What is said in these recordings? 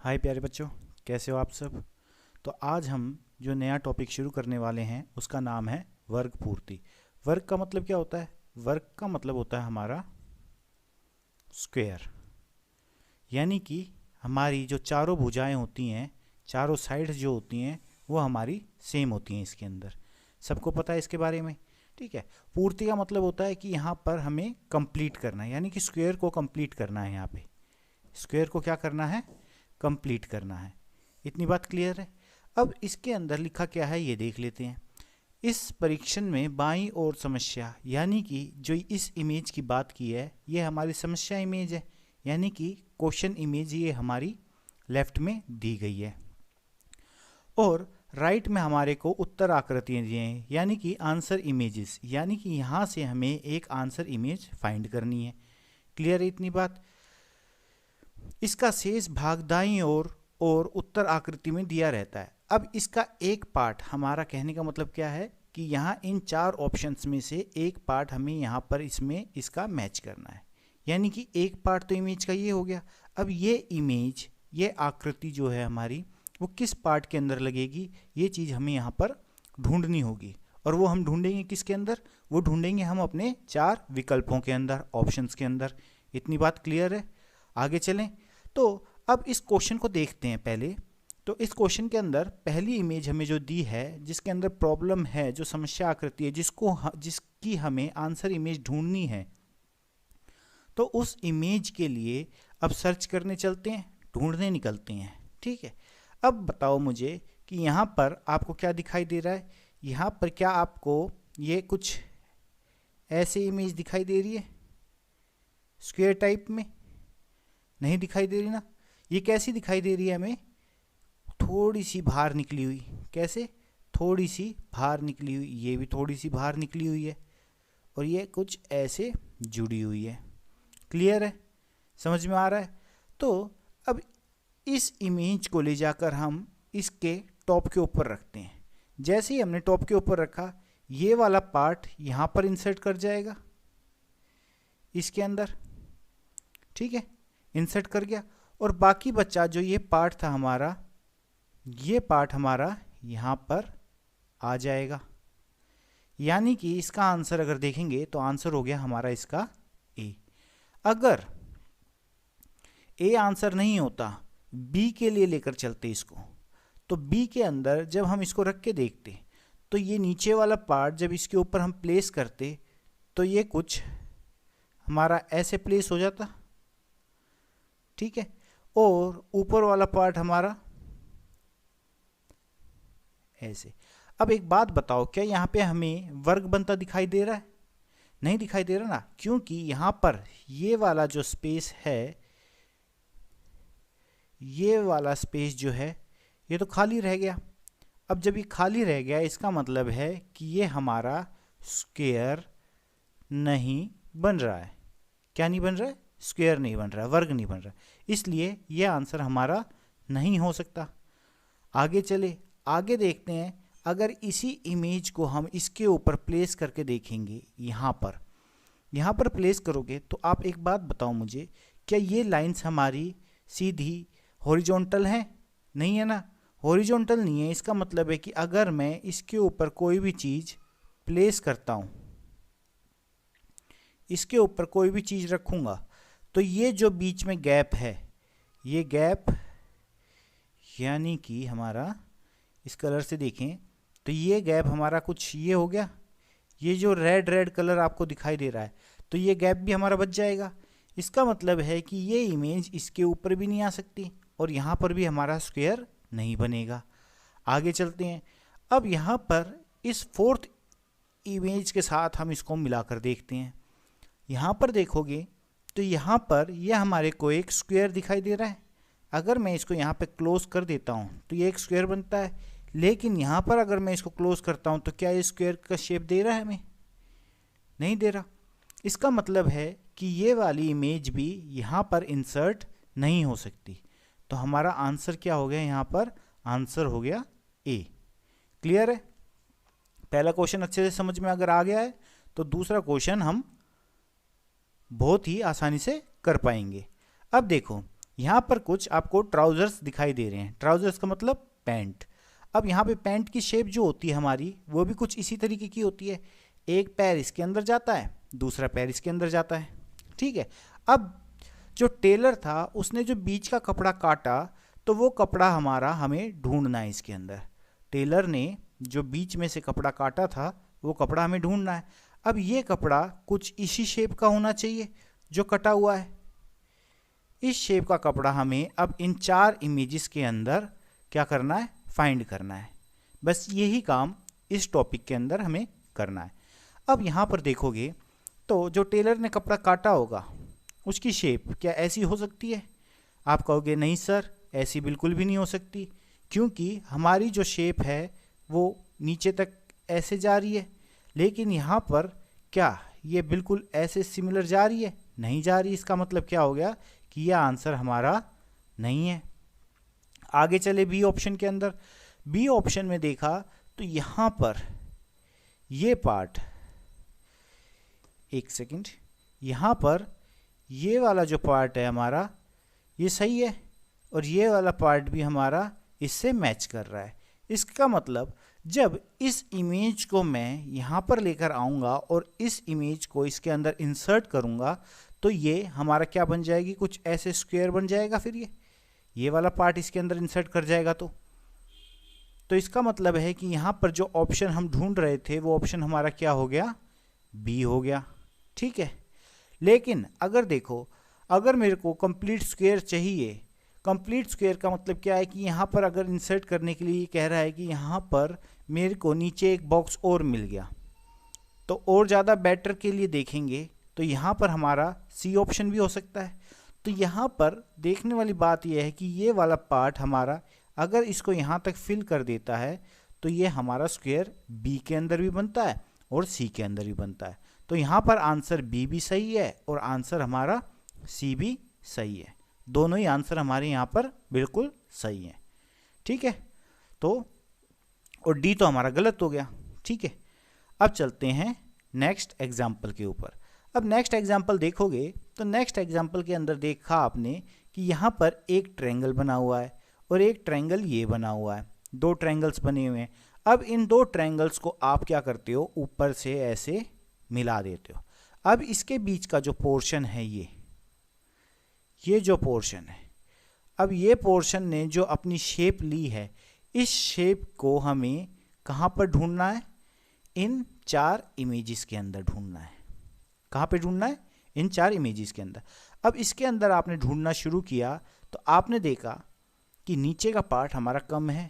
हाय प्यारे बच्चों, कैसे हो आप सब। तो आज हम जो नया टॉपिक शुरू करने वाले हैं उसका नाम है वर्ग पूर्ति। वर्ग का मतलब क्या होता है? वर्ग का मतलब होता है हमारा स्क्वायर, यानी कि हमारी जो चारों भुजाएं होती हैं, चारों साइड्स जो होती हैं वो हमारी सेम होती हैं इसके अंदर। सबको पता है इसके बारे में, ठीक है। पूर्ति का मतलब होता है कि यहाँ पर हमें कंप्लीट करना है, यानी कि स्क्वायर को कंप्लीट करना है। यहाँ पे स्क्वायर को क्या करना है? कंप्लीट करना है। इतनी बात क्लियर है। अब इसके अंदर लिखा क्या है ये देख लेते हैं। इस परीक्षण में बाईं ओर समस्या, यानी कि जो इस इमेज की बात की है ये हमारी समस्या इमेज है, यानी कि क्वेश्चन इमेज ये हमारी लेफ्ट में दी गई है। और राइट में हमारे को उत्तर आकृतियाँ दी हैं, यानी कि आंसर इमेजेस, यानी कि यहाँ से हमें एक आंसर इमेज फाइंड करनी है। क्लियर है इतनी बात। इसका शेष भाग दाईं ओर और उत्तर आकृति में दिया रहता है। अब इसका एक पार्ट, हमारा कहने का मतलब क्या है कि यहाँ इन चार ऑप्शंस में से एक पार्ट हमें यहाँ पर इसमें इसका मैच करना है, यानी कि एक पार्ट तो इमेज का ये हो गया। अब ये इमेज, ये आकृति जो है हमारी, वो किस पार्ट के अंदर लगेगी, ये चीज़ हमें यहाँ पर ढूंढनी होगी। और वो हम ढूंढेंगे किसके अंदर? वो ढूंढेंगे हम अपने चार विकल्पों के अंदर, ऑप्शंस के अंदर। इतनी बात क्लियर है। आगे चलें। तो अब इस क्वेश्चन को देखते हैं पहले। तो इस क्वेश्चन के अंदर पहली इमेज हमें जो दी है, जिसके अंदर प्रॉब्लम है, जो समस्या आकृति है, जिसकी हमें आंसर इमेज ढूंढनी है, तो उस इमेज के लिए अब सर्च करने चलते हैं, ढूंढने निकलते हैं। ठीक है। अब बताओ मुझे कि यहाँ पर आपको क्या दिखाई दे रहा है। यहाँ पर क्या आपको ये कुछ ऐसे इमेज दिखाई दे रही है स्क्वायर टाइप में? नहीं दिखाई दे रही ना। ये कैसी दिखाई दे रही है हमें? थोड़ी सी बाहर निकली हुई। कैसे? थोड़ी सी बाहर निकली हुई। ये भी थोड़ी सी बाहर निकली हुई है और ये कुछ ऐसे जुड़ी हुई है। क्लियर है? समझ में आ रहा है? तो अब इस इमेज को ले जाकर हम इसके टॉप के ऊपर रखते हैं। जैसे ही हमने टॉप के ऊपर रखा, ये वाला पार्ट यहाँ पर इंसर्ट कर जाएगा इसके अंदर। ठीक है, इंसर्ट कर गया। और बाकी बचा जो ये पार्ट था हमारा, ये पार्ट हमारा यहाँ पर आ जाएगा। यानी कि इसका आंसर अगर देखेंगे तो आंसर हो गया हमारा इसका ए। अगर ए आंसर नहीं होता, बी के लिए लेकर चलते इसको, तो बी के अंदर जब हम इसको रख के देखते तो ये नीचे वाला पार्ट जब इसके ऊपर हम प्लेस करते तो ये कुछ हमारा ऐसे प्लेस हो जाता। ठीक है। और ऊपर वाला पार्ट हमारा ऐसे। अब एक बात बताओ, क्या यहाँ पे हमें वर्ग बनता दिखाई दे रहा है? नहीं दिखाई दे रहा ना, क्योंकि यहाँ पर ये वाला जो स्पेस है, ये वाला स्पेस जो है ये तो खाली रह गया। अब जब ये खाली रह गया, इसका मतलब है कि ये हमारा स्क्वायर नहीं बन रहा है। क्या नहीं बन रहा है? स्क्वायर नहीं बन रहा है, वर्ग नहीं बन रहा है। इसलिए ये आंसर हमारा नहीं हो सकता। आगे चले, आगे देखते हैं। अगर इसी इमेज को हम इसके ऊपर प्लेस करके देखेंगे, यहाँ पर प्लेस करोगे तो आप एक बात बताओ मुझे, क्या ये लाइंस हमारी सीधी हॉरिजॉन्टल हैं? नहीं है ना, हॉरिजॉन्टल नहीं है। इसका मतलब है कि अगर मैं इसके ऊपर कोई भी चीज़ प्लेस करता हूँ, इसके ऊपर कोई भी चीज़ रखूँगा, तो ये जो बीच में गैप है, ये गैप, यानी कि हमारा इस कलर से देखें तो ये गैप हमारा कुछ ये हो गया। ये जो रेड कलर आपको दिखाई दे रहा है, तो ये गैप भी हमारा बच जाएगा। इसका मतलब है कि ये इमेज इसके ऊपर भी नहीं आ सकती और यहाँ पर भी हमारा स्क्वायर नहीं बनेगा। आगे चलते हैं। अब यहाँ पर इस फोर्थ इमेज के साथ हम इसको मिलाकर देखते हैं। यहाँ पर देखोगे तो यहाँ पर यह हमारे को एक स्क्वायर दिखाई दे रहा है। अगर मैं इसको यहाँ पे क्लोज कर देता हूँ तो ये एक स्क्वायर बनता है, लेकिन यहाँ पर अगर मैं इसको क्लोज करता हूँ तो क्या ये स्क्वायर का शेप दे रहा है हमें? नहीं दे रहा। इसका मतलब है कि ये वाली इमेज भी यहाँ पर इंसर्ट नहीं हो सकती। तो हमारा आंसर क्या हो गया? यहाँ पर आंसर हो गया ए। क्लियर है? पहला क्वेश्चन अच्छे से समझ में अगर आ गया है तो दूसरा क्वेश्चन हम बहुत ही आसानी से कर पाएंगे। अब देखो, यहाँ पर कुछ आपको ट्राउजर्स दिखाई दे रहे हैं, ट्राउजर्स का मतलब पैंट। अब यहाँ पे पैंट की शेप जो होती है हमारी, वो भी कुछ इसी तरीके की होती है। एक पैर इसके अंदर जाता है, दूसरा पैर इसके अंदर जाता है, ठीक है। अब जो टेलर था उसने जो बीच का कपड़ा काटा, तो वो कपड़ा हमारा हमें ढूंढना है इसके अंदर। टेलर ने जो बीच में से कपड़ा काटा था वो कपड़ा हमें ढूंढना है। अब ये कपड़ा कुछ इसी शेप का होना चाहिए जो कटा हुआ है। इस शेप का कपड़ा हमें अब इन 4 इमेजेस के अंदर क्या करना है, फाइंड करना है। बस यही काम इस टॉपिक के अंदर हमें करना है। अब यहाँ पर देखोगे तो जो टेलर ने कपड़ा काटा होगा उसकी शेप क्या ऐसी हो सकती है? आप कहोगे नहीं सर, ऐसी बिल्कुल भी नहीं हो सकती, क्योंकि हमारी जो शेप है वो नीचे तक ऐसे जा रही है। लेकिन यहाँ पर क्या ये बिल्कुल ऐसे सिमिलर जा रही है? नहीं जा रही। इसका मतलब क्या हो गया कि यह आंसर हमारा नहीं है। आगे चले बी ऑप्शन के अंदर। बी ऑप्शन में देखा तो यहाँ पर ये पार्ट, एक सेकंड, यहाँ पर ये वाला जो पार्ट है हमारा ये सही है और ये वाला पार्ट भी हमारा इससे मैच कर रहा है। इसका मतलब जब इस इमेज को मैं यहाँ पर लेकर आऊँगा और इस इमेज को इसके अंदर इंसर्ट करूँगा तो ये हमारा क्या बन जाएगी, कुछ ऐसे स्क्वायर बन जाएगा। फिर ये वाला पार्ट इसके अंदर इंसर्ट कर जाएगा तो इसका मतलब है कि यहाँ पर जो ऑप्शन हम ढूंढ रहे थे वो ऑप्शन हमारा क्या हो गया, बी हो गया, ठीक है। लेकिन अगर देखो, अगर मेरे को कंप्लीट स्क्वायर चाहिए, कंप्लीट स्क्वायर का मतलब क्या है कि यहाँ पर अगर इंसर्ट करने के लिए कह रहा है कि यहाँ पर मेरे को नीचे एक बॉक्स और मिल गया, तो और ज़्यादा बेटर के लिए देखेंगे तो यहाँ पर हमारा सी ऑप्शन भी हो सकता है। तो यहाँ पर देखने वाली बात यह है कि ये वाला पार्ट हमारा अगर इसको यहाँ तक फिल कर देता है तो ये हमारा स्क्वायर बी के अंदर भी बनता है और सी के अंदर भी बनता है। तो यहाँ पर आंसर बी भी सही है और आंसर हमारा सी भी सही है। दोनों ही आंसर हमारे यहाँ पर बिल्कुल सही है, ठीक है। तो और डी तो हमारा गलत हो गया, ठीक है। अब चलते हैं नेक्स्ट एग्जाम्पल के ऊपर। अब नेक्स्ट एग्जाम्पल देखोगे तो नेक्स्ट एग्जाम्पल के अंदर देखा आपने कि यहाँ पर एक ट्रायंगल बना हुआ है और एक ट्रायंगल ये बना हुआ है, 2 ट्रायंगल्स बने हुए हैं। अब इन 2 ट्रायंगल्स को आप क्या करते हो, ऊपर से ऐसे मिला देते हो। अब इसके बीच का जो पोर्शन है ये जो पोर्शन है, अब ये पोर्शन ने जो अपनी शेप ली है, इस शेप को हमें कहाँ पर ढूंढना है, इन 4 इमेजेस के अंदर ढूंढना है। कहाँ पे ढूंढना है, इन 4 इमेजेस के अंदर। अब इसके अंदर आपने ढूंढना शुरू किया तो आपने देखा कि नीचे का पार्ट हमारा कम है,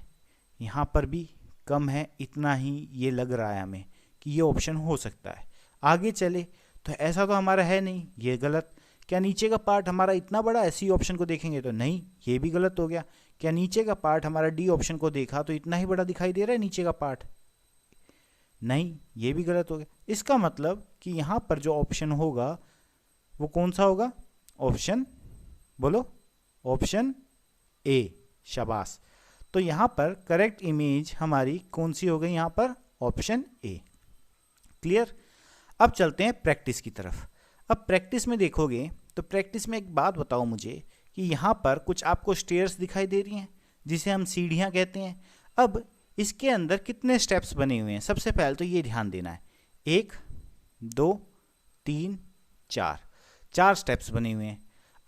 यहाँ पर भी कम है, इतना ही ये लग रहा है हमें कि ये ऑप्शन हो सकता है। आगे चले तो ऐसा तो हमारा है नहीं, ये गलत। क्या नीचे का पार्ट हमारा इतना बड़ा है, सी ऑप्शन को देखेंगे तो नहीं, ये भी गलत हो गया। क्या नीचे का पार्ट हमारा डी ऑप्शन को देखा तो इतना ही बड़ा दिखाई दे रहा है नीचे का पार्ट, नहीं, ये भी गलत हो गया। इसका मतलब कि यहाँ पर जो ऑप्शन होगा वो कौन सा होगा, ऑप्शन, बोलो, ऑप्शन ए, शाबाश। तो यहाँ पर करेक्ट इमेज हमारी कौन सी हो गई, यहाँ पर ऑप्शन ए। क्लियर। अब चलते हैं प्रैक्टिस की तरफ। अब प्रैक्टिस में देखोगे तो प्रैक्टिस में एक बात बताओ मुझे कि यहाँ पर कुछ आपको स्टेयर्स दिखाई दे रही हैं जिसे हम सीढ़ियाँ कहते हैं। अब इसके अंदर कितने स्टेप्स बने हुए हैं, सबसे पहले तो ये ध्यान देना है, 1 2 3 4, 4 स्टेप्स बने हुए हैं।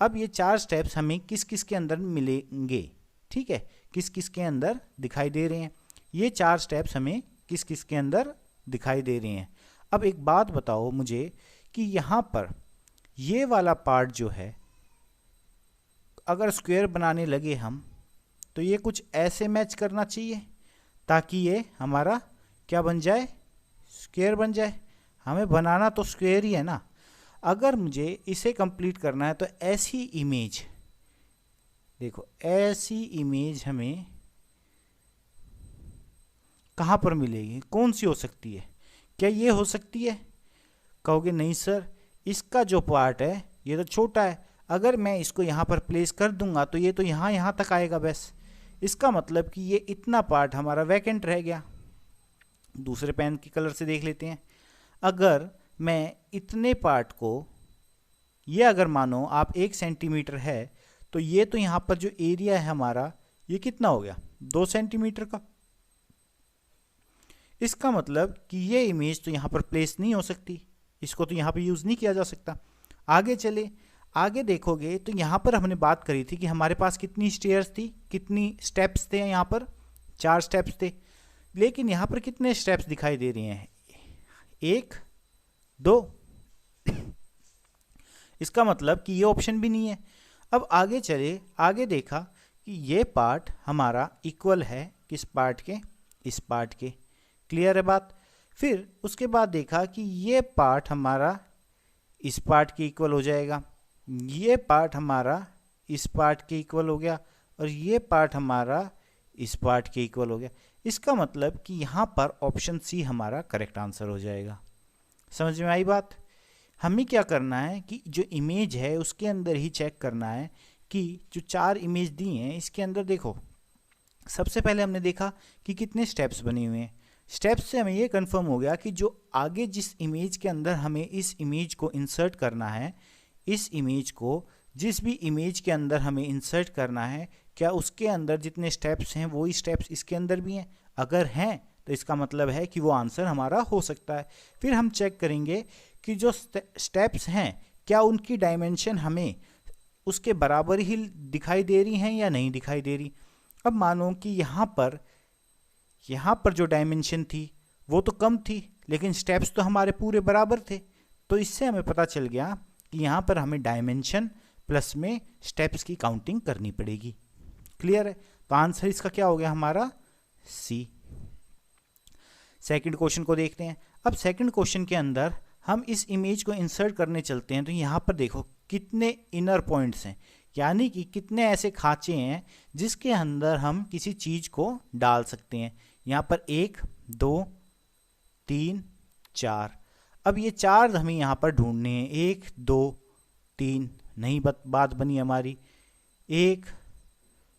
अब ये 4 स्टेप्स हमें किस किस के अंदर मिलेंगे, ठीक है, किस किस के अंदर दिखाई दे रहे हैं, ये 4 स्टेप्स हमें किस किस के अंदर दिखाई दे रहे हैं। अब एक बात बताओ मुझे कि यहाँ पर ये वाला पार्ट जो है, अगर स्क्वायर बनाने लगे हम तो ये कुछ ऐसे मैच करना चाहिए ताकि ये हमारा क्या बन जाए, स्क्वायर बन जाए। हमें बनाना तो स्क्वायर ही है ना। अगर मुझे इसे कंप्लीट करना है तो ऐसी इमेज, देखो ऐसी इमेज हमें कहाँ पर मिलेगी, कौन सी हो सकती है, क्या ये हो सकती है? कहोगे नहीं सर, इसका जो पार्ट है ये तो छोटा है, अगर मैं इसको यहाँ पर प्लेस कर दूंगा तो ये तो यहाँ तक आएगा बस। इसका मतलब कि ये इतना पार्ट हमारा वैकेंट रह गया। दूसरे पेन के कलर से देख लेते हैं। अगर मैं इतने पार्ट को, ये अगर मानो आप 1 सेंटीमीटर है तो तो ये तो यहाँ पर जो एरिया है हमारा ये कितना हो गया, 2 सेंटीमीटर का। इसका मतलब कि ये इमेज तो यहाँ पर प्लेस नहीं हो सकती, इसको तो यहाँ पर यूज़ नहीं किया जा सकता। आगे चले, आगे देखोगे तो यहाँ पर हमने बात करी थी कि हमारे पास कितनी स्टेयर्स थी, कितनी स्टेप्स थे, यहाँ पर 4 स्टेप्स थे। लेकिन यहाँ पर कितने स्टेप्स दिखाई दे रहे हैं, 1 2। इसका मतलब कि ये ऑप्शन भी नहीं है। अब आगे चले, आगे देखा कि ये पार्ट हमारा इक्वल है किस पार्ट के, इस पार्ट के। क्लियर है बात। फिर उसके बाद देखा कि ये पार्ट हमारा इस पार्ट के इक्वल हो जाएगा, ये पार्ट हमारा इस पार्ट के इक्वल हो गया, और ये पार्ट हमारा इस पार्ट के इक्वल हो गया। इसका मतलब कि यहाँ पर ऑप्शन सी हमारा करेक्ट आंसर हो जाएगा। समझ में आई बात। हमें क्या करना है कि जो इमेज है उसके अंदर ही चेक करना है कि जो 4 इमेज दी हैं इसके अंदर देखो, सबसे पहले हमने देखा कि कितने स्टेप्स बने हुए हैं। स्टेप्स से हमें ये कंफर्म हो गया कि जो आगे जिस इमेज के अंदर हमें इस इमेज को इंसर्ट करना है, इस इमेज को जिस भी इमेज के अंदर हमें इंसर्ट करना है, क्या उसके अंदर जितने स्टेप्स हैं वही स्टेप्स इसके अंदर भी हैं। अगर हैं तो इसका मतलब है कि वो आंसर हमारा हो सकता है। फिर हम चेक करेंगे कि जो स्टेप्स हैं क्या उनकी डायमेंशन हमें उसके बराबर ही दिखाई दे रही हैं या नहीं दिखाई दे रही। अब मानो कि यहाँ पर जो डायमेंशन थी वो तो कम थी, लेकिन स्टेप्स तो हमारे पूरे बराबर थे। तो इससे हमें पता चल गया कि यहाँ पर हमें डायमेंशन प्लस में स्टेप्स की काउंटिंग करनी पड़ेगी। क्लियर है। तो आंसर इसका क्या हो गया हमारा, सी। सेकंड क्वेश्चन को देखते हैं। अब सेकंड क्वेश्चन के अंदर हम इस इमेज को इंसर्ट करने चलते हैं। तो यहाँ पर देखो कितने इनर पॉइंट्स हैं, यानी कि कितने ऐसे खांचे हैं जिसके अंदर हम किसी चीज़ को डाल सकते हैं। यहाँ पर 1 2 3 4। अब ये 4 हमें यहाँ पर ढूंढने हैं। 1 2 3 नहीं बात बनी हमारी, 1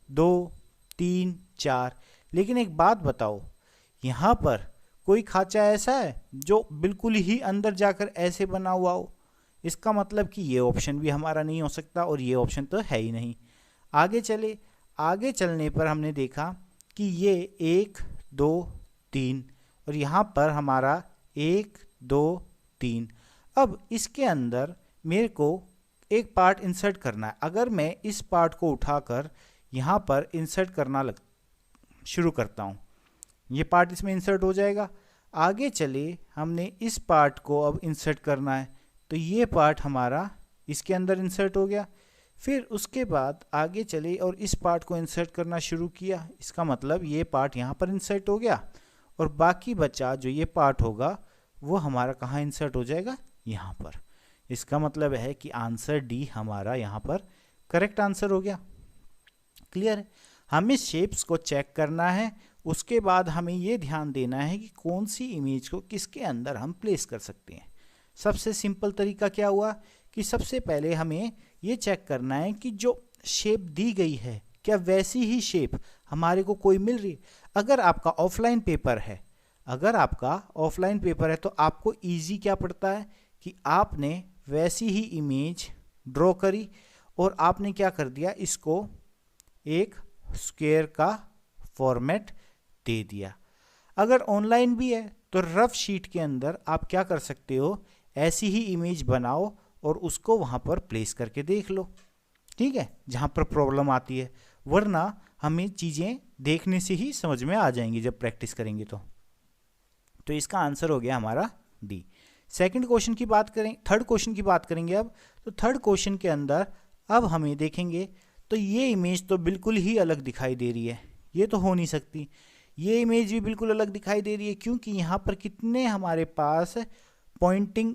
2 3 4। लेकिन एक बात बताओ, यहाँ पर कोई खांचा ऐसा है जो बिल्कुल ही अंदर जाकर ऐसे बना हुआ हो। इसका मतलब कि ये ऑप्शन भी हमारा नहीं हो सकता और ये ऑप्शन तो है ही नहीं। आगे चले, आगे चलने पर हमने देखा कि ये 1 2 3 और यहाँ पर हमारा 1 2 3। अब इसके अंदर मेरे को एक पार्ट इंसर्ट करना है। अगर मैं इस पार्ट को उठाकर यहाँ पर इंसर्ट करना शुरू करता हूँ, ये पार्ट इसमें इंसर्ट हो जाएगा। आगे चले, हमने इस पार्ट को अब इंसर्ट करना है, तो ये पार्ट हमारा इसके अंदर इंसर्ट हो गया। फिर उसके बाद आगे चले और इस पार्ट को इंसर्ट करना शुरू किया। इसका मतलब ये पार्ट यहाँ पर इंसर्ट हो गया और बाकी बचा जो ये पार्ट होगा वो हमारा कहाँ इंसर्ट हो जाएगा, यहाँ पर। इसका मतलब है कि आंसर डी हमारा यहाँ पर करेक्ट आंसर हो गया। क्लियर है। हमें शेप्स को चेक करना है, उसके बाद हमें ये ध्यान देना है कि कौन सी इमेज को किसके अंदर हम प्लेस कर सकते हैं। सबसे सिंपल तरीका क्या हुआ कि सबसे पहले हमें ये चेक करना है कि जो शेप दी गई है क्या वैसी ही शेप हमारे को कोई मिल रही है। अगर आपका ऑफलाइन पेपर है, तो आपको इजी क्या पड़ता है कि आपने वैसी ही इमेज ड्रॉ करी और आपने क्या कर दिया, इसको एक स्क्वायर का फॉर्मेट दे दिया। अगर ऑनलाइन भी है तो रफ शीट के अंदर आप क्या कर सकते हो, ऐसी ही इमेज बनाओ और उसको वहाँ पर प्लेस करके देख लो। ठीक है, जहाँ पर प्रॉब्लम आती है, वरना हमें चीज़ें देखने से ही समझ में आ जाएंगी जब प्रैक्टिस करेंगे तो इसका आंसर हो गया हमारा डी। सेकंड क्वेश्चन की बात करें, थर्ड क्वेश्चन की बात करेंगे अब। तो थर्ड क्वेश्चन के अंदर अब हमें देखेंगे तो ये इमेज तो बिल्कुल ही अलग दिखाई दे रही है, ये तो हो नहीं सकती। ये इमेज भी बिल्कुल अलग दिखाई दे रही है क्योंकि यहाँ पर कितने हमारे पास पॉइंटिंग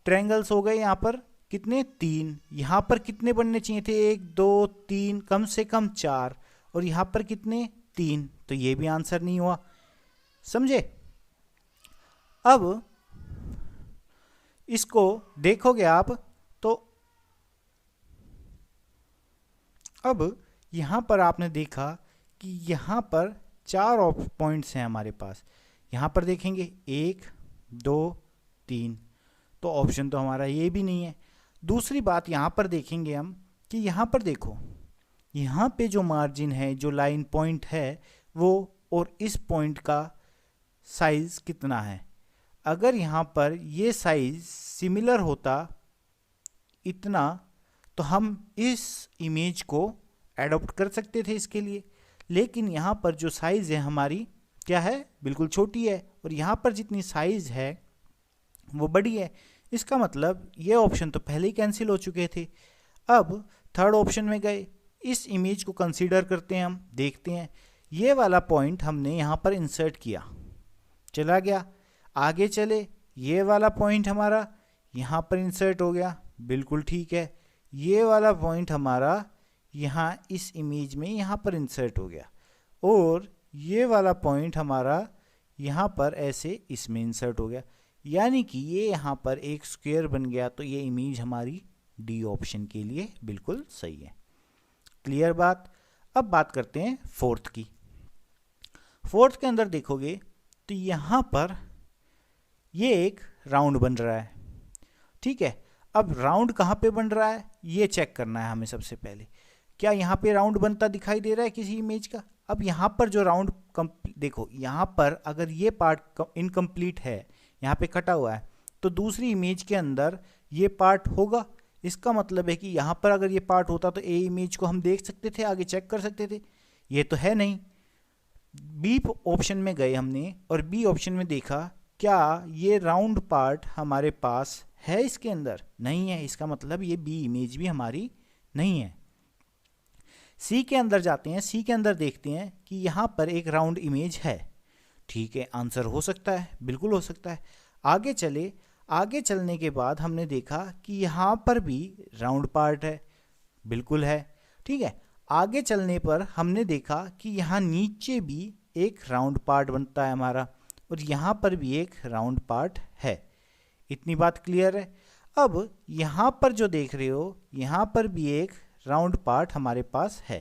ट्रायंगल्स हो गए, यहाँ पर कितने 3। यहाँ पर कितने बनने चाहिए थे, 1 2 3, कम से कम 4, और यहाँ पर कितने 3। तो ये भी आंसर नहीं हुआ। समझे। अब इसको देखोगे आप तो अब यहाँ पर आपने देखा कि यहाँ पर 4 पॉइंट्स हैं हमारे पास। यहाँ पर देखेंगे 1 2 3, तो ऑप्शन तो हमारा ये भी नहीं है। दूसरी बात यहाँ पर देखेंगे हम कि यहाँ पर देखो, यहाँ पे जो मार्जिन है, जो लाइन पॉइंट है वो, और इस पॉइंट का साइज कितना है। अगर यहाँ पर ये साइज सिमिलर होता इतना, तो हम इस इमेज को एडॉप्ट कर सकते थे इसके लिए। लेकिन यहाँ पर जो साइज है हमारी क्या है, बिल्कुल छोटी है, और यहाँ पर जितनी साइज है वो बड़ी है। इसका मतलब ये ऑप्शन तो पहले ही कैंसिल हो चुके थे। अब थर्ड ऑप्शन में गए, इस इमेज को कंसीडर करते हैं, हम देखते हैं ये वाला पॉइंट हमने यहाँ पर इंसर्ट किया, चला गया। आगे चले, ये वाला पॉइंट हमारा यहाँ पर इंसर्ट हो गया, बिल्कुल ठीक है। ये वाला पॉइंट हमारा यहाँ इस इमेज में यहाँ पर इंसर्ट हो गया, और ये वाला पॉइंट हमारा यहाँ पर ऐसे इसमें इंसर्ट हो गया, यानी कि ये यहाँ पर एक स्क्वायर बन गया। तो ये इमेज हमारी डी ऑप्शन के लिए बिल्कुल सही है। क्लियर बात। अब बात करते हैं फोर्थ की। फोर्थ के अंदर देखोगे तो यहाँ पर ये एक राउंड बन रहा है, ठीक है। अब राउंड कहाँ पे बन रहा है ये चेक करना है हमें सबसे पहले। क्या यहाँ पे राउंड बनता दिखाई दे रहा है किसी इमेज का? अब यहाँ पर जो राउंड देखो, यहाँ पर अगर ये पार्ट इनकम्प्लीट है, यहाँ पे कटा हुआ है, तो दूसरी इमेज के अंदर ये पार्ट होगा। इसका मतलब है कि यहाँ पर अगर ये पार्ट होता तो ए इमेज को हम देख सकते थे, आगे चेक कर सकते थे। ये तो है नहीं। बी ऑप्शन में गए हमने, और बी ऑप्शन में देखा क्या ये राउंड पार्ट हमारे पास है इसके अंदर? नहीं है। इसका मतलब ये बी इमेज भी हमारी नहीं है। सी के अंदर जाते हैं, सी के अंदर देखते हैं कि यहाँ पर एक राउंड इमेज है, ठीक है। आंसर हो सकता है, बिल्कुल हो सकता है। आगे चले, आगे चलने के बाद हमने देखा कि यहाँ पर भी राउंड पार्ट है, बिल्कुल है, ठीक है। आगे चलने पर हमने देखा कि यहाँ नीचे भी एक राउंड पार्ट बनता है हमारा, और यहाँ पर भी एक राउंड पार्ट है। इतनी बात क्लियर है। अब यहाँ पर जो देख रहे हो, यहाँ पर भी एक राउंड पार्ट हमारे पास है।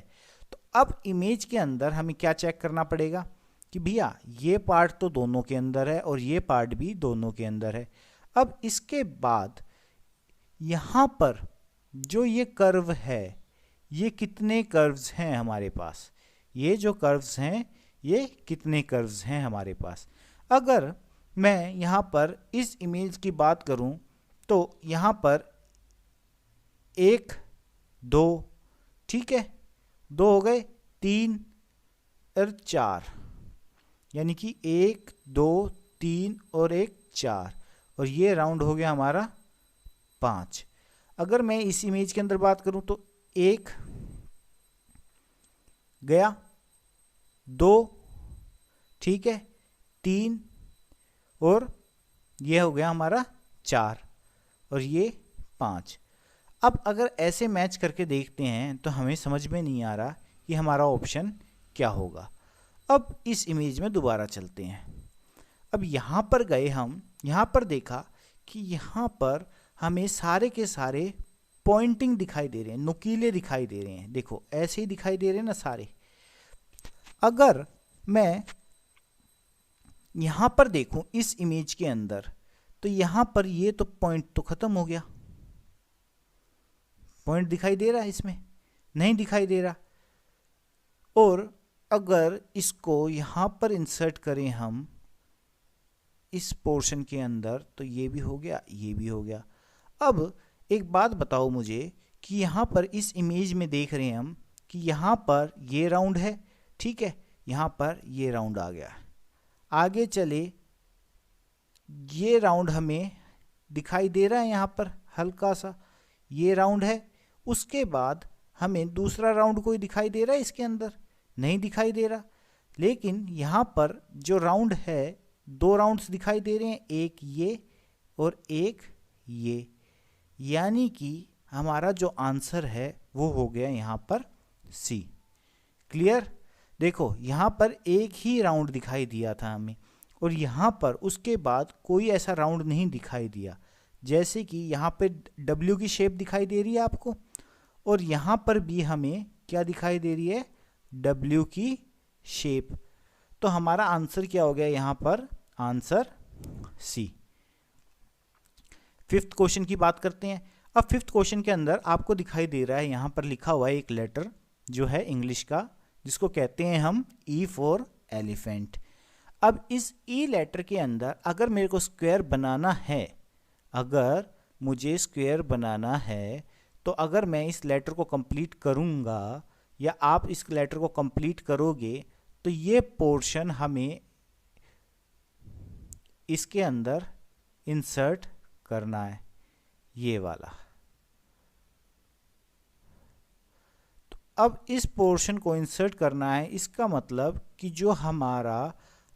तो अब इमेज के अंदर हमें क्या चेक करना पड़ेगा कि भैया ये पार्ट तो दोनों के अंदर है और ये पार्ट भी दोनों के अंदर है। अब इसके बाद यहाँ पर जो ये कर्व है, ये कितने कर्व्स हैं हमारे पास? ये जो कर्व्स हैं, ये कितने कर्व्स हैं हमारे पास? अगर मैं यहाँ पर इस इमेज की बात करूँ तो यहाँ पर 1 2, ठीक है, 2 हो गए, 3 और 4, यानी कि 1 2 3 और 1 4, और ये राउंड हो गया हमारा 5। अगर मैं इस इमेज के अंदर बात करूं तो 1 गया, 2, ठीक है, 3 और ये हो गया हमारा 4, और ये 5। अब अगर ऐसे मैच करके देखते हैं तो हमें समझ में नहीं आ रहा कि हमारा ऑप्शन क्या होगा। अब इस इमेज में दोबारा चलते हैं। अब यहाँ पर गए हम, यहाँ पर देखा कि यहाँ पर हमें सारे के सारे पॉइंटिंग दिखाई दे रहे हैं, नुकीले दिखाई दे रहे हैं। देखो ऐसे ही दिखाई दे रहे हैं ना सारे। अगर मैं यहाँ पर देखूं इस इमेज के अंदर, तो यहाँ पर ये तो पॉइंट तो खत्म हो गया। पॉइंट दिखाई दे रहा है इसमें? नहीं दिखाई दे रहा। और अगर इसको यहाँ पर इंसर्ट करें हम इस पोर्शन के अंदर, तो ये भी हो गया, ये भी हो गया। अब एक बात बताओ मुझे कि यहाँ पर इस इमेज में देख रहे हैं हम कि यहाँ पर ये राउंड है, ठीक है, यहाँ पर ये राउंड आ गया। आगे चले, ये राउंड हमें दिखाई दे रहा है यहाँ पर हल्का सा, ये राउंड है। उसके बाद हमें दूसरा राउंड कोई दिखाई दे रहा है इसके अंदर? नहीं दिखाई दे रहा। लेकिन यहाँ पर जो राउंड है, 2 राउंड्स दिखाई दे रहे हैं, एक ये और एक ये, यानी कि हमारा जो आंसर है वो हो गया यहाँ पर सी। क्लियर? देखो यहाँ पर एक ही राउंड दिखाई दिया था हमें, और यहाँ पर उसके बाद कोई ऐसा राउंड नहीं दिखाई दिया। जैसे कि यहाँ पे W की शेप दिखाई दे रही है आपको, और यहाँ पर भी हमें क्या दिखाई दे रही है? W की शेप। तो हमारा आंसर क्या हो गया यहाँ पर? Answer C. 5th क्वेश्चन की बात करते हैं। अब फिफ्थ क्वेश्चन के अंदर आपको दिखाई दे रहा है, यहाँ पर लिखा हुआ है एक लेटर जो है इंग्लिश का, जिसको कहते हैं हम ई फॉर एलिफेंट। अब इस ई लेटर के अंदर अगर मेरे को स्क्वायर बनाना है, अगर मुझे स्क्वायर बनाना है, तो अगर मैं इस लेटर को कंप्लीट करूँगा या आप इस लेटर को कंप्लीट करोगे, तो ये पोर्शन हमें इसके अंदर इंसर्ट करना है, ये वाला। तो अब इस पोर्शन को इंसर्ट करना है, इसका मतलब कि जो हमारा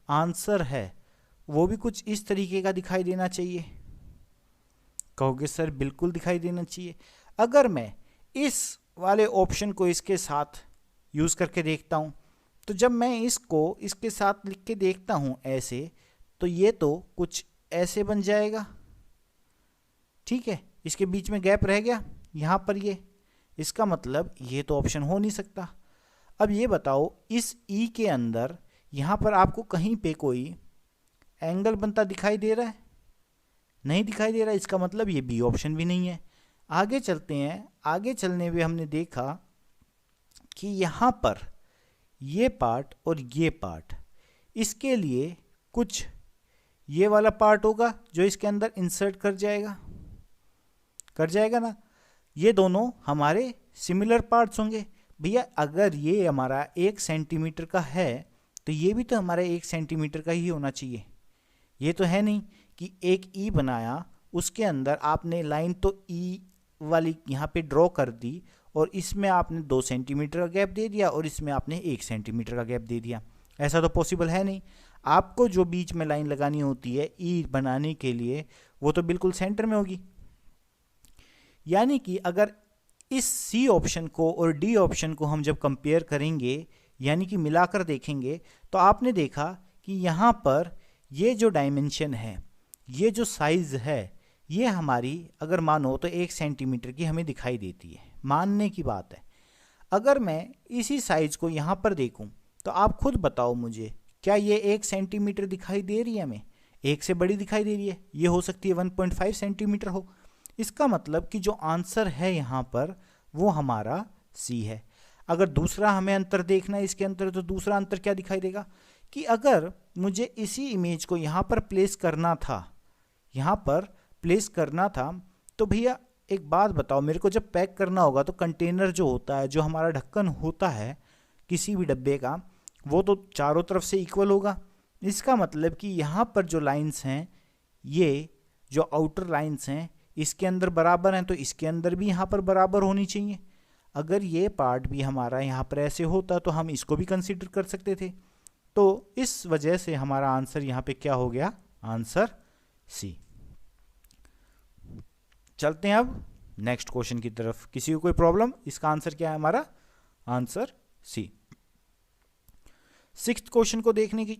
आंसर है वो भी कुछ इस तरीके का दिखाई देना चाहिए। कहोगे सर बिल्कुल दिखाई देना चाहिए। अगर मैं इस वाले ऑप्शन को इसके साथ यूज़ करके देखता हूँ, तो जब मैं इसको इसके साथ लिख के देखता हूँ ऐसे, तो ये तो कुछ ऐसे बन जाएगा, ठीक है। इसके बीच में गैप रह गया यहाँ पर, ये इसका मतलब ये तो ऑप्शन हो नहीं सकता। अब ये बताओ इस ई के अंदर यहाँ पर आपको कहीं पे कोई एंगल बनता दिखाई दे रहा है? नहीं दिखाई दे रहा, इसका मतलब ये बी ऑप्शन भी नहीं है। आगे चलते हैं, आगे चलने में हमने देखा कि यहाँ पर ये पार्ट और ये पार्ट, इसके लिए कुछ ये वाला पार्ट होगा जो इसके अंदर इंसर्ट कर जाएगा ना। ये दोनों हमारे सिमिलर पार्ट्स होंगे। भैया अगर ये हमारा 1 सेंटीमीटर का है, तो ये भी तो हमारा 1 सेंटीमीटर का ही होना चाहिए। ये तो है नहीं कि एक ई बनाया, उसके अंदर आपने लाइन तो ई वाली यहाँ पे ड्रॉ कर दी, और इसमें आपने 2 सेंटीमीटर का गैप दे दिया और इसमें आपने 1 सेंटीमीटर का गैप दे दिया। ऐसा तो पॉसिबल है नहीं। आपको जो बीच में लाइन लगानी होती है ई बनाने के लिए, वो तो बिल्कुल सेंटर में होगी। यानी कि अगर इस सी ऑप्शन को और डी ऑप्शन को हम जब कंपेयर करेंगे, यानी कि मिलाकर देखेंगे, तो आपने देखा कि यहाँ पर ये जो डायमेंशन है, ये जो साइज़ है, ये हमारी अगर मानो तो 1 सेंटीमीटर की हमें दिखाई देती है, मानने की बात है। अगर मैं इसी साइज़ को यहाँ पर देखूँ, तो आप खुद बताओ मुझे, क्या ये 1 सेंटीमीटर दिखाई दे रही है हमें? 1 से बड़ी दिखाई दे रही है। ये हो सकती है 1.5 सेंटीमीटर हो। इसका मतलब कि जो आंसर है यहाँ पर वो हमारा सी है। अगर दूसरा हमें अंतर देखना है इसके अंदर, तो दूसरा अंतर क्या दिखाई देगा कि अगर मुझे इसी इमेज को यहाँ पर प्लेस करना था, यहाँ पर प्लेस करना था, तो भैया एक बात बताओ, मेरे को जब पैक करना होगा तो कंटेनर जो होता है, जो हमारा ढक्कन होता है किसी भी डब्बे का, वो तो चारों तरफ से इक्वल होगा। इसका मतलब कि यहाँ पर जो लाइंस हैं, ये जो आउटर लाइंस हैं, इसके अंदर बराबर हैं, तो इसके अंदर भी यहाँ पर बराबर होनी चाहिए। अगर ये पार्ट भी हमारा यहाँ पर ऐसे होता तो हम इसको भी कंसीडर कर सकते थे। तो इस वजह से हमारा आंसर यहाँ पे क्या हो गया? Answer c. चलते हैं अब नेक्स्ट क्वेश्चन की तरफ। किसी को कोई प्रॉब्लम? इसका आंसर क्या है हमारा? Answer C. सिक्स्थ क्वेश्चन को देखने की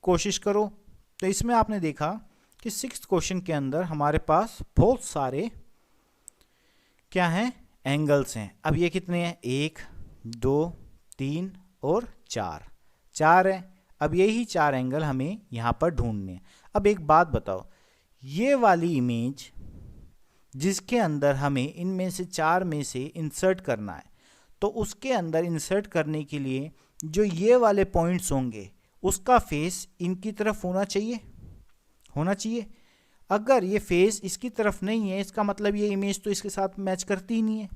कोशिश करो, तो इसमें आपने देखा कि सिक्स्थ क्वेश्चन के अंदर हमारे पास बहुत सारे क्या हैं? एंगल्स हैं। अब ये कितने हैं? 1, 2, 3 और 4 हैं। अब यही 4 एंगल हमें यहाँ पर ढूंढने हैं। अब एक बात बताओ, ये वाली इमेज जिसके अंदर हमें इनमें से 4 में से इंसर्ट करना है, तो उसके अंदर इंसर्ट करने के लिए जो ये वाले पॉइंट्स होंगे, उसका फेस इनकी तरफ होना चाहिए। अगर ये फेस इसकी तरफ नहीं है, इसका मतलब ये इमेज तो इसके साथ मैच करती ही नहीं है।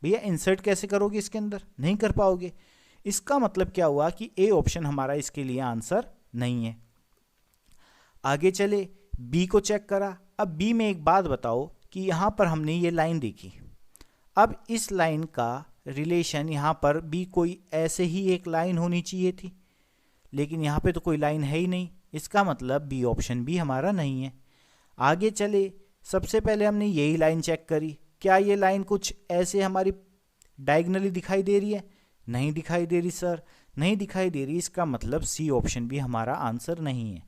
भैया इंसर्ट कैसे करोगे इसके अंदर? नहीं कर पाओगे। इसका मतलब क्या हुआ कि ए ऑप्शन हमारा इसके लिए आंसर नहीं है। आगे चले, बी को चेक करा। अब बी में एक बात बताओ कि यहाँ पर हमने ये लाइन देखी, अब इस लाइन का रिलेशन यहाँ पर भी कोई ऐसे ही एक लाइन होनी चाहिए थी, लेकिन यहाँ पे तो कोई लाइन है ही नहीं। इसका मतलब बी ऑप्शन भी हमारा नहीं है। आगे चले, सबसे पहले हमने यही लाइन चेक करी, क्या ये लाइन कुछ ऐसे हमारी डायगनली दिखाई दे रही है? नहीं दिखाई दे रही सर, नहीं दिखाई दे रही। इसका मतलब सी ऑप्शन भी हमारा आंसर नहीं है।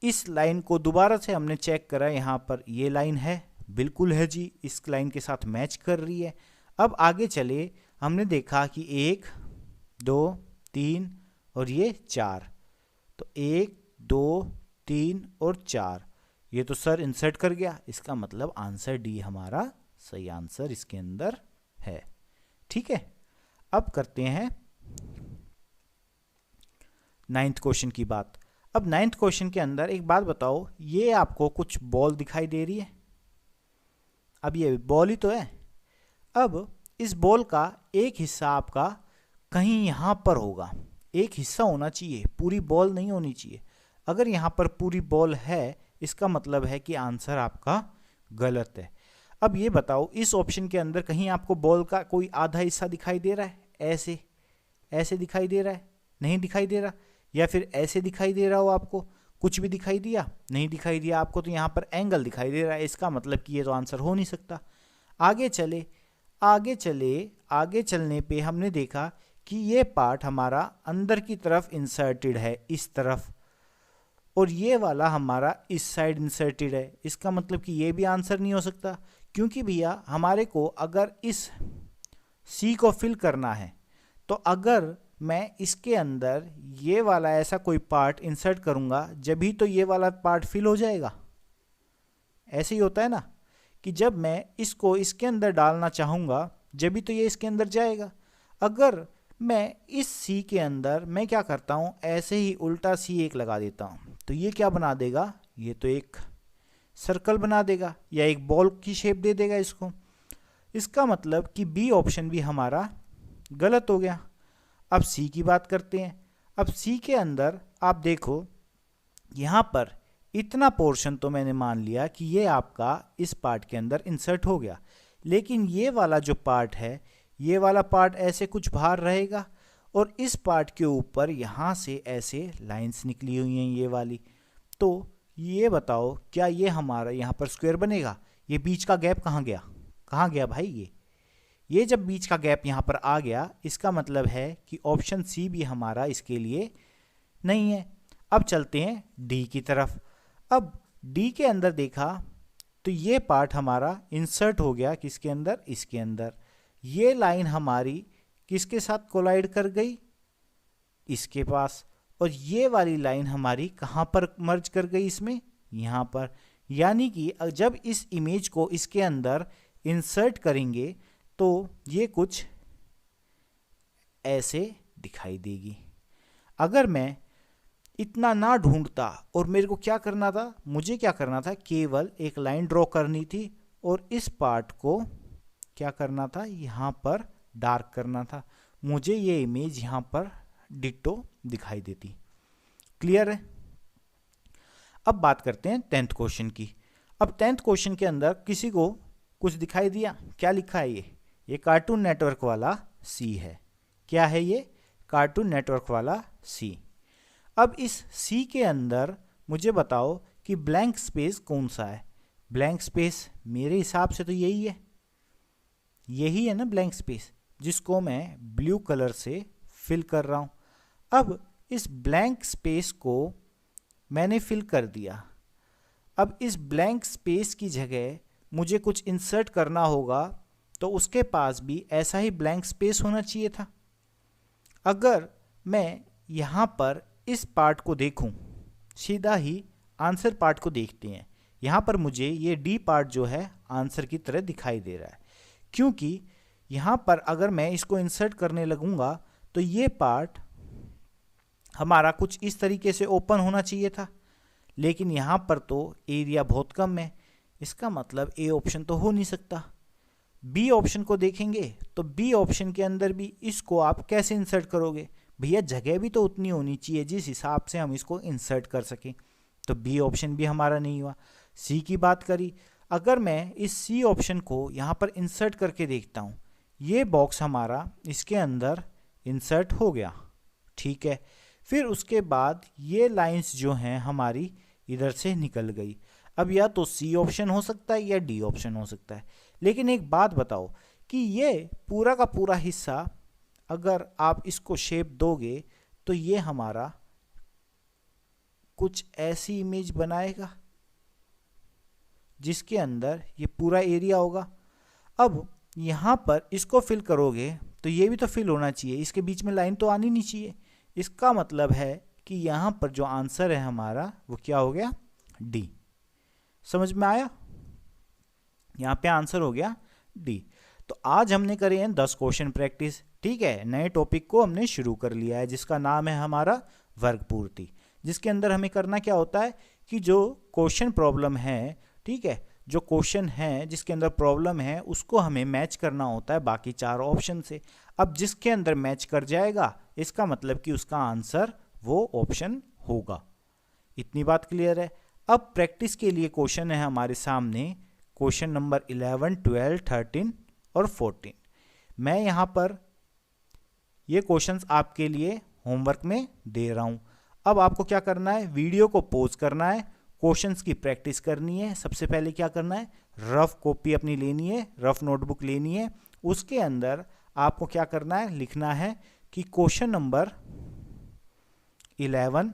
इस लाइन को दोबारा से हमने चेक करा, यहाँ पर ये लाइन है, बिल्कुल है जी, इस लाइन के साथ मैच कर रही है। अब आगे चले, हमने देखा कि 1, 2, 3 और ये 4, तो 1, 2, 3 और 4, ये तो सर इंसर्ट कर गया, इसका मतलब आंसर डी हमारा सही आंसर इसके अंदर है। ठीक है, अब करते हैं 9th क्वेश्चन की बात। अब 9th क्वेश्चन के अंदर एक बात बताओ, ये आपको कुछ बॉल दिखाई दे रही है, अब ये बॉल ही तो है। अब इस बॉल का एक हिस्सा आपका कहीं यहाँ पर होगा, एक हिस्सा होना चाहिए, पूरी बॉल नहीं होनी चाहिए। अगर यहाँ पर पूरी बॉल है, इसका मतलब है कि आंसर आपका गलत है। अब ये बताओ, इस ऑप्शन के अंदर कहीं आपको बॉल का कोई आधा हिस्सा दिखाई दे रहा है? ऐसे ऐसे दिखाई दे रहा है? नहीं दिखाई दे रहा। या फिर ऐसे दिखाई दे रहा हो आपको? कुछ भी दिखाई दिया? नहीं दिखाई दिया आपको। तो यहाँ पर एंगल दिखाई दे रहा है, इसका मतलब कि ये तो आंसर हो नहीं सकता। आगे चले, आगे चले, आगे चलने पे हमने देखा कि ये पार्ट हमारा अंदर की तरफ इंसर्टेड है, इस तरफ, और ये वाला हमारा इस साइड इंसर्टेड है। इसका मतलब कि ये भी आंसर नहीं हो सकता, क्योंकि भैया हमारे को अगर इस सी को फिल करना है, तो अगर मैं इसके अंदर ये वाला ऐसा कोई पार्ट इंसर्ट करूँगा, जब भी तो ये वाला पार्ट फिल हो जाएगा। ऐसे ही होता है ना, कि जब मैं इसको इसके अंदर डालना चाहूँगा, जब भी तो ये इसके अंदर जाएगा। अगर मैं इस सी के अंदर मैं क्या करता हूँ, ऐसे ही उल्टा सी एक लगा देता हूँ, तो ये क्या बना देगा? ये तो एक सर्कल बना देगा, या एक बॉल की शेप दे देगा इसको। इसका मतलब कि बी ऑप्शन भी हमारा गलत हो गया। अब सी की बात करते हैं। अब सी के अंदर आप देखो, यहाँ पर इतना पोर्शन तो मैंने मान लिया कि ये आपका इस पार्ट के अंदर इंसर्ट हो गया, लेकिन ये वाला जो पार्ट है, ये वाला पार्ट ऐसे कुछ बाहर रहेगा, और इस पार्ट के ऊपर यहाँ से ऐसे लाइंस निकली हुई हैं ये वाली। तो ये बताओ, क्या ये हमारा यहाँ पर स्क्वायर बनेगा? ये बीच का गैप कहाँ गया? कहाँ गया भाई? ये जब बीच का गैप यहाँ पर आ गया, इसका मतलब है कि ऑप्शन सी भी हमारा इसके लिए नहीं है। अब चलते हैं डी की तरफ। अब डी के अंदर देखा तो ये पार्ट हमारा इंसर्ट हो गया किसके अंदर? इसके अंदर। ये लाइन हमारी किसके साथ कोलाइड कर गई? इसके पास। और ये वाली लाइन हमारी कहाँ पर मर्ज कर गई? इसमें, यहाँ पर। यानी कि जब इस इमेज को इसके अंदर इंसर्ट करेंगे तो ये कुछ ऐसे दिखाई देगी। अगर मैं इतना ना ढूंढता, और मेरे को क्या करना था, मुझे क्या करना था, केवल एक लाइन ड्रॉ करनी थी, और इस पार्ट को क्या करना था, यहाँ पर डार्क करना था, मुझे ये इमेज यहाँ पर डिट्टो दिखाई देती। क्लियर है? अब बात करते हैं 10th क्वेश्चन की। अब 10th क्वेश्चन के अंदर किसी को कुछ दिखाई दिया? क्या लिखा है? ये कार्टून नेटवर्क वाला सी है। क्या है ये? कार्टून नेटवर्क वाला सी। अब इस सी के अंदर मुझे बताओ कि ब्लैंक स्पेस कौन सा है? ब्लैंक स्पेस मेरे हिसाब से तो यही है, यही है ना ब्लैंक स्पेस, जिसको मैं ब्लू कलर से फिल कर रहा हूँ। अब इस ब्लैंक स्पेस को मैंने फिल कर दिया। अब इस ब्लैंक स्पेस की जगह मुझे कुछ इंसर्ट करना होगा, तो उसके पास भी ऐसा ही ब्लैंक स्पेस होना चाहिए था। अगर मैं यहाँ पर इस पार्ट को देखूँ, सीधा ही आंसर पार्ट को देखते हैं, यहाँ पर मुझे ये डी पार्ट जो है आंसर की तरह दिखाई दे रहा है, क्योंकि यहाँ पर अगर मैं इसको इंसर्ट करने लगूँगा तो ये पार्ट हमारा कुछ इस तरीके से ओपन होना चाहिए था, लेकिन यहाँ पर तो एरिया बहुत कम है, इसका मतलब ए ऑप्शन तो हो नहीं सकता। बी ऑप्शन को देखेंगे तो बी ऑप्शन के अंदर भी इसको आप कैसे इंसर्ट करोगे? भैया जगह भी तो उतनी होनी चाहिए जिस हिसाब से हम इसको इंसर्ट कर सकें, तो बी ऑप्शन भी हमारा नहीं हुआ। सी की बात करी, अगर मैं इस सी ऑप्शन को यहाँ पर इंसर्ट करके देखता हूँ, ये बॉक्स हमारा इसके अंदर इंसर्ट हो गया, ठीक है। फिर उसके बाद ये लाइंस जो हैं हमारी इधर से निकल गई। अब या तो सी ऑप्शन हो सकता है या डी ऑप्शन हो सकता है, लेकिन एक बात बताओ कि ये पूरा का पूरा हिस्सा अगर आप इसको शेप दोगे तो ये हमारा कुछ ऐसी इमेज बनाएगा जिसके अंदर ये पूरा एरिया होगा। अब यहाँ पर इसको फिल करोगे तो ये भी तो फिल होना चाहिए, इसके बीच में लाइन तो आनी नहीं चाहिए। इसका मतलब है कि यहाँ पर जो आंसर है हमारा वो क्या हो गया? डी। समझ में आया? यहाँ पे आंसर हो गया डी। तो आज हमने करे हैं 10 क्वेश्चन प्रैक्टिस, ठीक है। नए टॉपिक को हमने शुरू कर लिया है जिसका नाम है हमारा वर्ग पूर्ति, जिसके अंदर हमें करना क्या होता है कि जो क्वेश्चन प्रॉब्लम है, ठीक है, जो क्वेश्चन है जिसके अंदर प्रॉब्लम है उसको हमें मैच करना होता है बाकी 4 ऑप्शन से। अब जिसके अंदर मैच कर जाएगा इसका मतलब कि उसका आंसर वो ऑप्शन होगा। इतनी बात क्लियर है। अब प्रैक्टिस के लिए क्वेश्चन है हमारे सामने, क्वेश्चन नंबर 11, 12, 13 और 14। मैं यहाँ पर ये क्वेश्चंस आपके लिए होमवर्क में दे रहा हूँ। अब आपको क्या करना है, वीडियो को पॉज करना है, क्वेश्चंस की प्रैक्टिस करनी है। सबसे पहले क्या करना है, रफ कॉपी अपनी लेनी है, रफ नोटबुक लेनी है। उसके अंदर आपको क्या करना है, लिखना है कि क्वेश्चन नंबर 11,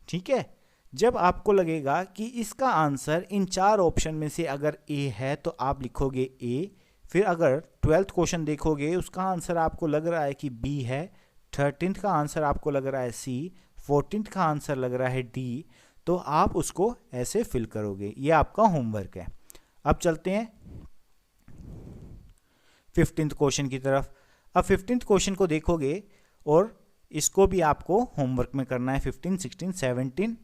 ठीक है। जब आपको लगेगा कि इसका आंसर इन 4 ऑप्शन में से अगर ए है तो आप लिखोगे ए। फिर अगर 12th क्वेश्चन देखोगे उसका आंसर आपको लग रहा है कि बी है, 13th का आंसर आपको लग रहा है सी, 14th का आंसर लग रहा है डी, तो आप उसको ऐसे फिल करोगे। ये आपका होमवर्क है। अब चलते हैं 15th क्वेश्चन की तरफ। अब 15th क्वेश्चन को देखोगे और इसको भी आपको होमवर्क में करना है। 15, 16, 17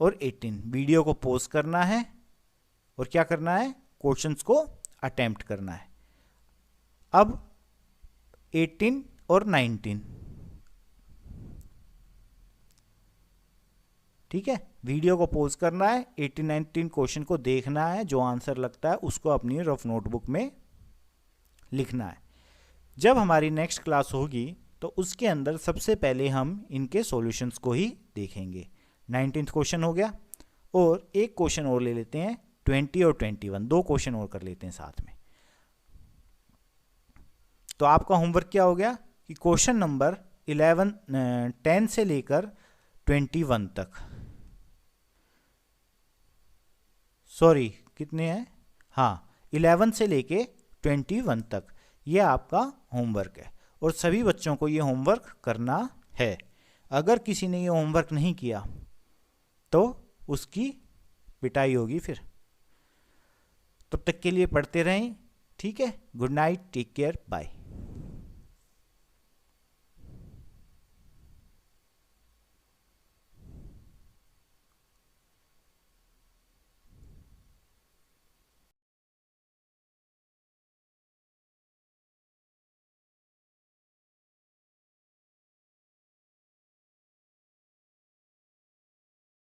और 18। वीडियो को पॉज करना है और क्या करना है, क्वेश्चंस को अटेम्प्ट करना है। अब 18 और 19, ठीक है, वीडियो को पॉज करना है, 18, 19 क्वेश्चन को देखना है, जो आंसर लगता है उसको अपनी रफ नोटबुक में लिखना है। जब हमारी नेक्स्ट क्लास होगी तो उसके अंदर सबसे पहले हम इनके सॉल्यूशंस को ही देखेंगे। 19th क्वेश्चन हो गया और एक क्वेश्चन और ले लेते हैं, 20 और 21, 2 क्वेश्चन और कर लेते हैं साथ में। तो आपका होमवर्क क्या हो गया कि क्वेश्चन नंबर 10 से लेकर 21 तक, सॉरी कितने हैं, हाँ 11 से लेके 21 तक, ये आपका होमवर्क है और सभी बच्चों को ये होमवर्क करना है। अगर किसी ने ये होमवर्क नहीं किया तो उसकी पिटाई होगी फिर। तब तक के लिए पढ़ते रहें, ठीक है। Good night, take care, bye.